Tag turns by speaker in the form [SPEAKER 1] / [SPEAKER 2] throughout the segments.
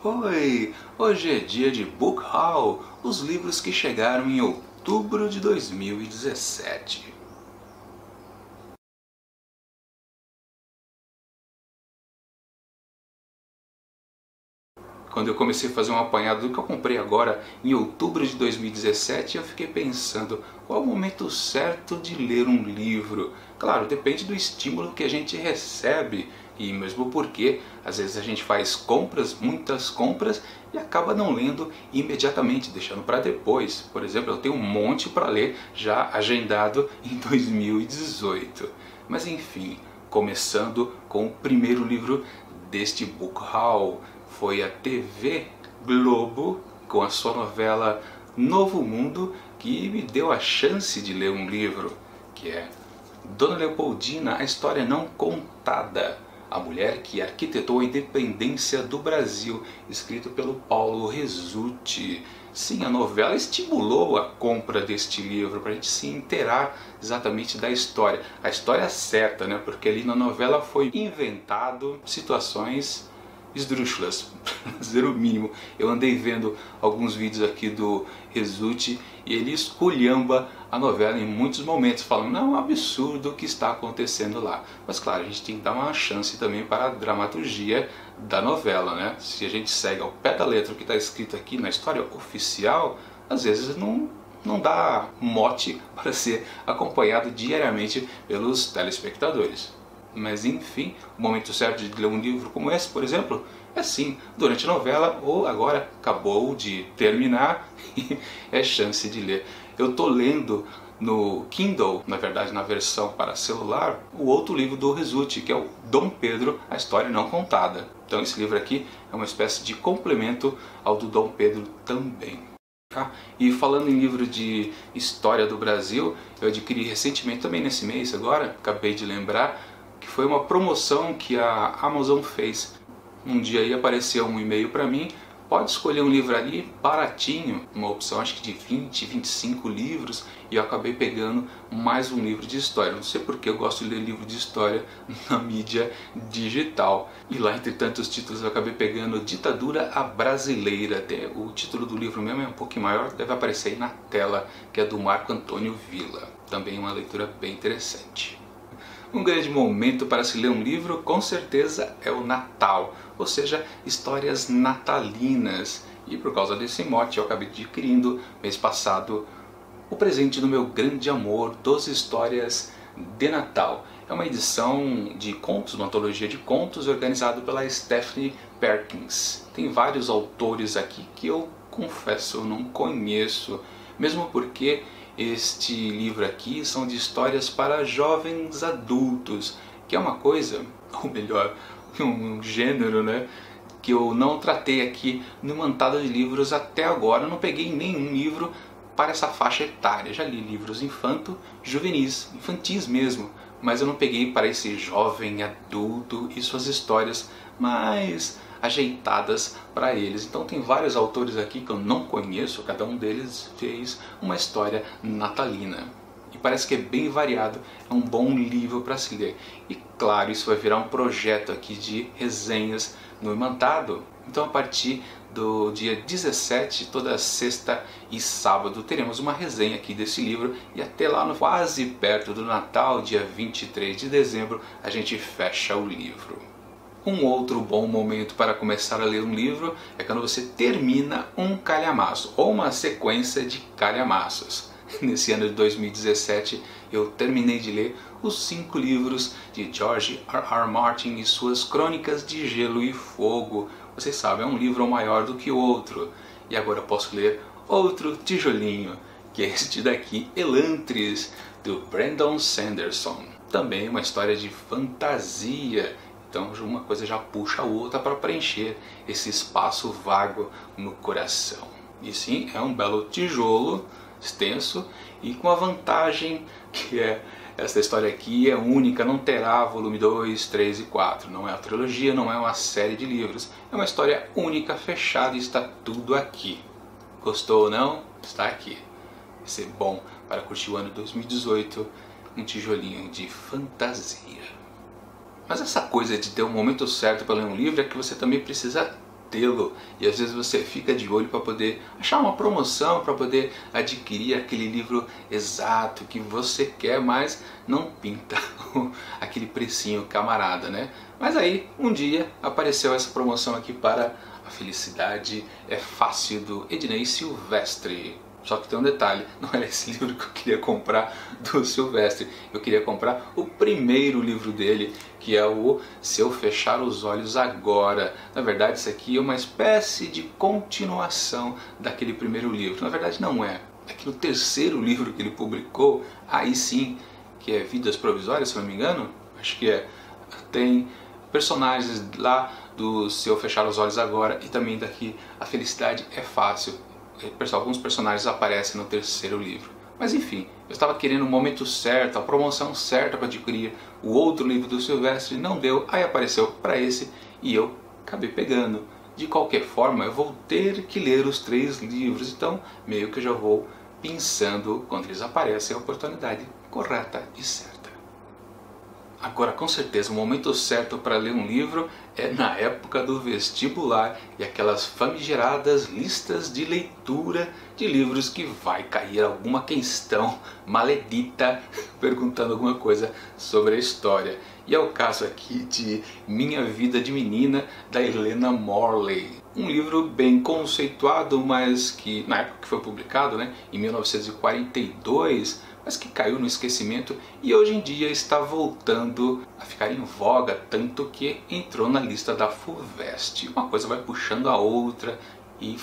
[SPEAKER 1] Oi! Hoje é dia de Book Haul, os livros que chegaram em outubro de 2017. Quando eu comecei a fazer um apanhado do que eu comprei agora em outubro de 2017, eu fiquei pensando qual é o momento certo de ler um livro. Claro, depende do estímulo que a gente recebe e mesmo porque às vezes a gente faz compras, muitas compras, e acaba não lendo imediatamente, deixando para depois. Por exemplo, eu tenho um monte para ler já agendado em 2018. Mas enfim, começando com o primeiro livro deste Book Haul. Foi a TV Globo, com a sua novela Novo Mundo, que me deu a chance de ler um livro, que é Dona Leopoldina, a história não contada. A mulher que arquitetou a independência do Brasil, escrito pelo Paulo Rezzutti. Sim, a novela estimulou a compra deste livro para a gente se inteirar exatamente da história. A história certa, né? Porque ali na novela foi inventado situações esdrúxulas, para dizer o mínimo. Eu andei vendo alguns vídeos aqui do Rezzutti e ele esculhamba a novela em muitos momentos, falando, não, é um absurdo o que está acontecendo lá. Mas claro, a gente tem que dar uma chance também para a dramaturgia da novela, né? Se a gente segue ao pé da letra o que está escrito aqui na história oficial, às vezes não dá mote para ser acompanhado diariamente pelos telespectadores. Mas enfim, o momento certo de ler um livro como esse, por exemplo, é sim, durante a novela ou agora acabou de terminar e é chance de ler. Eu estou lendo no Kindle, na verdade na versão para celular, o outro livro do Rezzutti, que é o Dom Pedro, a História Não Contada. Então esse livro aqui é uma espécie de complemento ao do Dom Pedro também. E falando em livro de história do Brasil, eu adquiri recentemente, também nesse mês agora, acabei de lembrar, que foi uma promoção que a Amazon fez. Um dia aí apareceu um e-mail para mim, pode escolher um livro ali baratinho, uma opção acho que de 20, 25 livros, e eu acabei pegando mais um livro de história. Não sei porque eu gosto de ler livro de história na mídia digital. E lá entre tantos títulos eu acabei pegando Ditadura à Brasileira. O título do livro mesmo é um pouquinho maior, deve aparecer aí na tela, que é do Marco Antônio Villa. Também uma leitura bem interessante. Um grande momento para se ler um livro, com certeza, é o Natal, ou seja, histórias natalinas. E por causa desse mote eu acabei adquirindo, mês passado, o presente do meu grande amor, 12 histórias de Natal. É uma edição de contos, uma antologia de contos, organizado pela Stephanie Perkins. Tem vários autores aqui que eu confesso, eu não conheço, mesmo porque este livro aqui são de histórias para jovens adultos, que é uma coisa, ou melhor, um gênero, né, que eu não tratei aqui no Mantado de Livros até agora. Eu não peguei nenhum livro para essa faixa etária. Já li livros juvenis, infantis mesmo, mas eu não peguei para esse jovem adulto e suas histórias mais ajeitadas para eles. Então tem vários autores aqui que eu não conheço, cada um deles fez uma história natalina. E parece que é bem variado, é um bom livro para se ler. E claro, isso vai virar um projeto aqui de resenhas no Imantado. Então a partir do dia 17, toda sexta e sábado, teremos uma resenha aqui desse livro. E até lá, quase perto do Natal, dia 23 de dezembro, a gente fecha o livro. Um outro bom momento para começar a ler um livro é quando você termina um calhamaço, ou uma sequência de calhamaços. Nesse ano de 2017 eu terminei de ler os 5 livros de George R.R. Martin e suas Crônicas de Gelo e Fogo. Vocês sabem, é um livro maior do que o outro. E agora eu posso ler outro tijolinho, que é este daqui, Elantris, do Brandon Sanderson. Também uma história de fantasia. Então uma coisa já puxa a outra para preencher esse espaço vago no coração. E sim, é um belo tijolo, extenso, e com a vantagem que essa história aqui é única, não terá volume 2, 3 e 4. Não é uma trilogia, não é uma série de livros. É uma história única, fechada, e está tudo aqui. Gostou ou não? Está aqui. Vai ser bom para curtir o ano 2018, um tijolinho de fantasia. Mas essa coisa de ter um momento certo para ler um livro é que você também precisa tê-lo, e às vezes você fica de olho para poder achar uma promoção, para poder adquirir aquele livro exato que você quer, mas não pinta aquele precinho camarada, né? Mas aí, um dia, apareceu essa promoção aqui para A Felicidade é Fácil, do Ednei Silvestre. Só que tem um detalhe, não era esse livro que eu queria comprar do Silvestre. Eu queria comprar o primeiro livro dele, que é o Se Eu Fechar os Olhos Agora. Na verdade, isso aqui é uma espécie de continuação daquele primeiro livro. Na verdade, não é. É que no terceiro livro que ele publicou, aí sim, que é Vidas Provisórias, se não me engano, acho que é, tem personagens lá do Se Eu Fechar os Olhos Agora e também daqui A Felicidade é Fácil. Alguns personagens aparecem no terceiro livro. Mas enfim, eu estava querendo o momento certo, a promoção certa para adquirir o outro livro do Silvestre, não deu, aí apareceu para esse e eu acabei pegando. De qualquer forma, eu vou ter que ler os 3 livros, então meio que eu já vou pensando quando eles aparecem a oportunidade correta e certa. Agora, com certeza, o momento certo para ler um livro é na época do vestibular e aquelas famigeradas listas de leitura de livros que vai cair alguma questão maledita perguntando alguma coisa sobre a história. E é o caso aqui de Minha Vida de Menina, da Helena Morley. Um livro bem conceituado, mas que na época que foi publicado, né, em 1942, mas que caiu no esquecimento e hoje em dia está voltando a ficar em voga, tanto que entrou na lista da FUVEST. Uma coisa vai puxando a outra e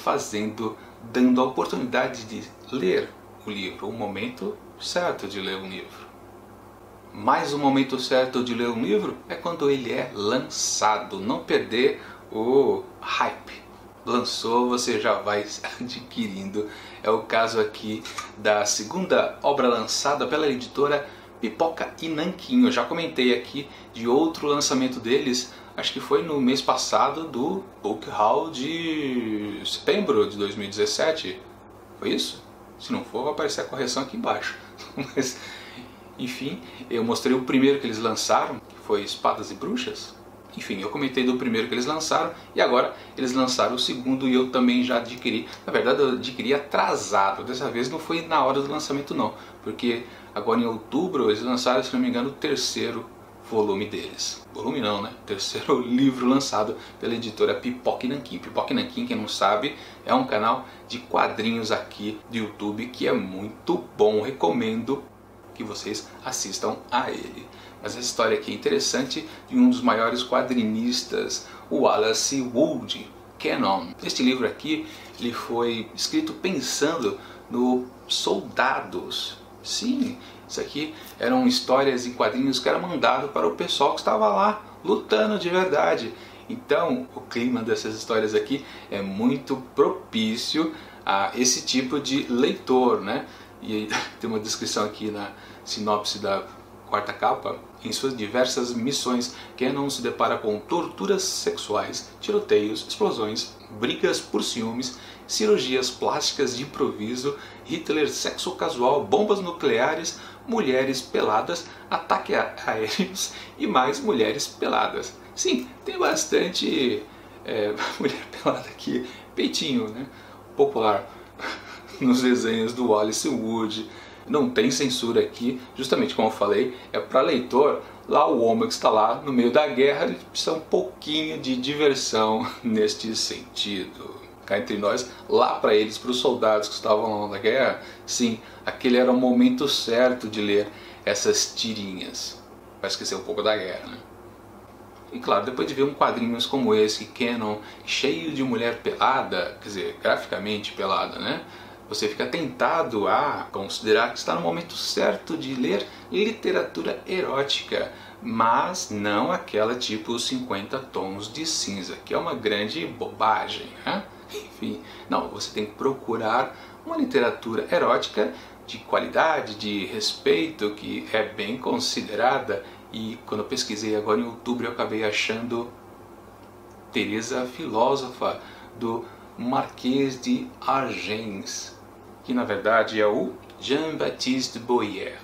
[SPEAKER 1] dando a oportunidade de ler o livro, o momento certo de ler um livro. Mas o momento certo de ler um livro é quando ele é lançado, não perder o hype. Lançou, você já vai adquirindo. É o caso aqui da segunda obra lançada pela editora Pipoca e Nanquim. Eu já comentei aqui de outro lançamento deles, acho que foi no mês passado, do Book Haul de setembro de 2017. Foi isso? Se não for, vai aparecer a correção aqui embaixo. Mas, enfim, eu mostrei o primeiro que eles lançaram, que foi Espadas e Bruxas. Enfim, eu comentei do primeiro que eles lançaram e agora eles lançaram o segundo e eu também já adquiri. Na verdade, eu adquiri atrasado. Dessa vez não foi na hora do lançamento não, porque agora em outubro eles lançaram, se não me engano, o terceiro volume deles. Volume não, né? Terceiro livro lançado pela editora Pipoca e Nanquim. Pipoca e Nanquim, quem não sabe, é um canal de quadrinhos aqui do YouTube que é muito bom. Recomendo que vocês assistam a ele. Mas essa história aqui é interessante de um dos maiores quadrinistas, o Wallace Wood Cannon. Este livro aqui ele foi escrito pensando no soldados. Sim, isso aqui eram histórias em quadrinhos que eram mandados para o pessoal que estava lá lutando de verdade. Então o clima dessas histórias aqui é muito propício a esse tipo de leitor, né? E tem uma descrição aqui na sinopse da quarta capa. Em suas diversas missões, Cannon se depara com torturas sexuais, tiroteios, explosões, brigas por ciúmes, cirurgias plásticas de improviso, Hitler sexo casual, bombas nucleares, mulheres peladas, ataques aéreos e mais mulheres peladas. Sim, tem bastante mulher pelada aqui, peitinho, né? Popular nos desenhos do Wallace Wood. Não tem censura aqui, justamente como eu falei, é para leitor. Lá o homem que está lá no meio da guerra, ele precisa um pouquinho de diversão neste sentido. Cá entre nós, lá para eles, para os soldados que estavam lá na guerra, sim, aquele era o momento certo de ler essas tirinhas, para esquecer um pouco da guerra, né? E claro, depois de ver quadrinhos como esse, Cannon, cheio de mulher pelada, quer dizer, graficamente pelada, né? Você fica tentado a considerar que está no momento certo de ler literatura erótica, mas não aquela tipo 50 tons de cinza, que é uma grande bobagem, né? Enfim, não, você tem que procurar uma literatura erótica de qualidade, de respeito, que é bem considerada. E quando eu pesquisei agora em outubro, eu acabei achando Teresa Filósofa, do Marquês de Argens, que na verdade é o Jean-Baptiste Boyer.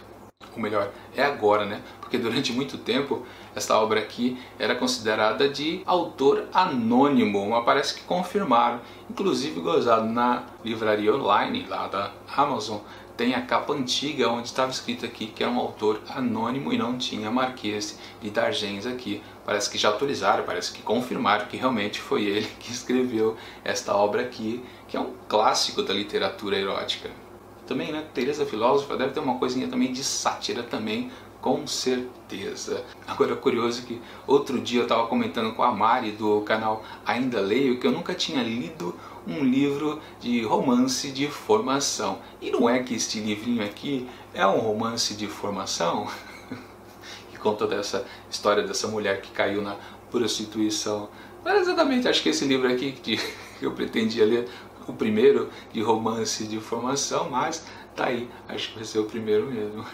[SPEAKER 1] Ou melhor, é agora, né? Porque durante muito tempo esta obra aqui era considerada de autor anônimo, mas parece que confirmaram. Inclusive, gozado, na livraria online lá da Amazon, tem a capa antiga onde estava escrito aqui que era um autor anônimo e não tinha Marquês de D'Argens aqui. Parece que já autorizaram, parece que confirmaram que realmente foi ele que escreveu esta obra aqui, que é um clássico da literatura erótica. Também, né, Teresa Filósofa deve ter uma coisinha também de sátira também, com certeza. Agora, curioso que outro dia eu estava comentando com a Mari do canal Ainda Leio que eu nunca tinha lido um livro de romance de formação. E não é que este livrinho aqui é um romance de formação? Que conta dessa história dessa mulher que caiu na prostituição. Mas exatamente, acho que esse livro aqui que eu pretendia ler, o primeiro de romance de formação, mas tá aí, acho que vai ser o primeiro mesmo.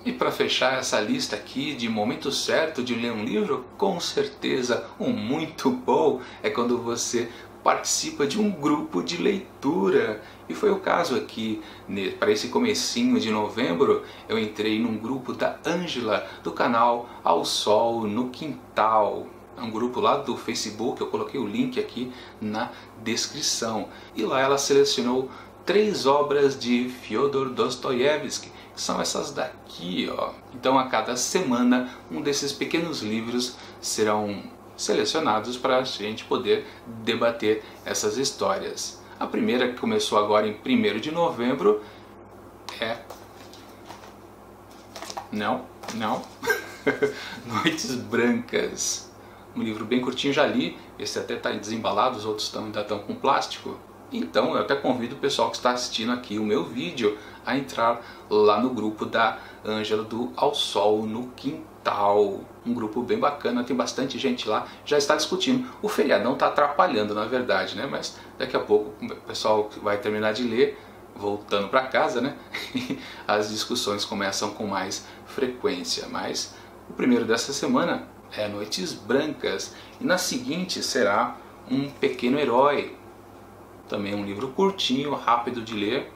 [SPEAKER 1] E para fechar essa lista aqui de momento certo de ler um livro, com certeza um muito bom é quando você participa de um grupo de leitura. E foi o caso aqui, para esse comecinho de novembro, eu entrei num grupo da Ângela, do canal Ao Sol no Quintal. É um grupo lá do Facebook, eu coloquei o link aqui na descrição. E lá ela selecionou 3 obras de Fyodor Dostoiévski, que são essas daqui, ó. Então a cada semana um desses pequenos livros serão selecionados para a gente poder debater essas histórias. A primeira, que começou agora em 1º de novembro, é... Não. Noites Brancas. Um livro bem curtinho, já li. Esse até está desembalado, os outros ainda estão com plástico. Então eu até convido o pessoal que está assistindo aqui o meu vídeo a entrar lá no grupo da Ângela do Ao Sol no Quintal. Um grupo bem bacana, tem bastante gente lá, já está discutindo. O feriadão está atrapalhando, na verdade, né? Mas daqui a pouco o pessoal vai terminar de ler, voltando para casa, né? As discussões começam com mais frequência. Mas o primeiro dessa semana é Noites Brancas, e na seguinte será Um Pequeno Herói. Também um livro curtinho, rápido de ler.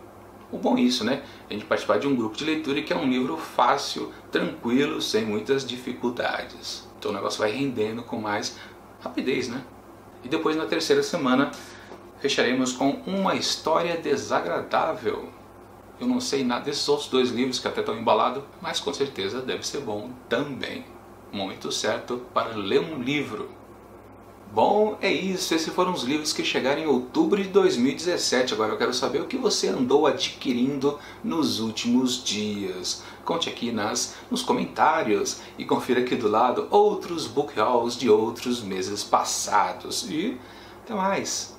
[SPEAKER 1] O bom é isso, né? A gente participar de um grupo de leitura que é um livro fácil, tranquilo, sem muitas dificuldades. Então o negócio vai rendendo com mais rapidez, né? E depois, na terceira semana, fecharemos com Uma História Desagradável. Eu não sei nada desses outros 2 livros que até estão embalados, mas com certeza deve ser bom também. Momento certo para ler um livro. Bom, é isso. Esses foram os livros que chegaram em outubro de 2017. Agora eu quero saber o que você andou adquirindo nos últimos dias. Conte aqui nos comentários e confira aqui do lado outros book hauls de outros meses passados. E até mais!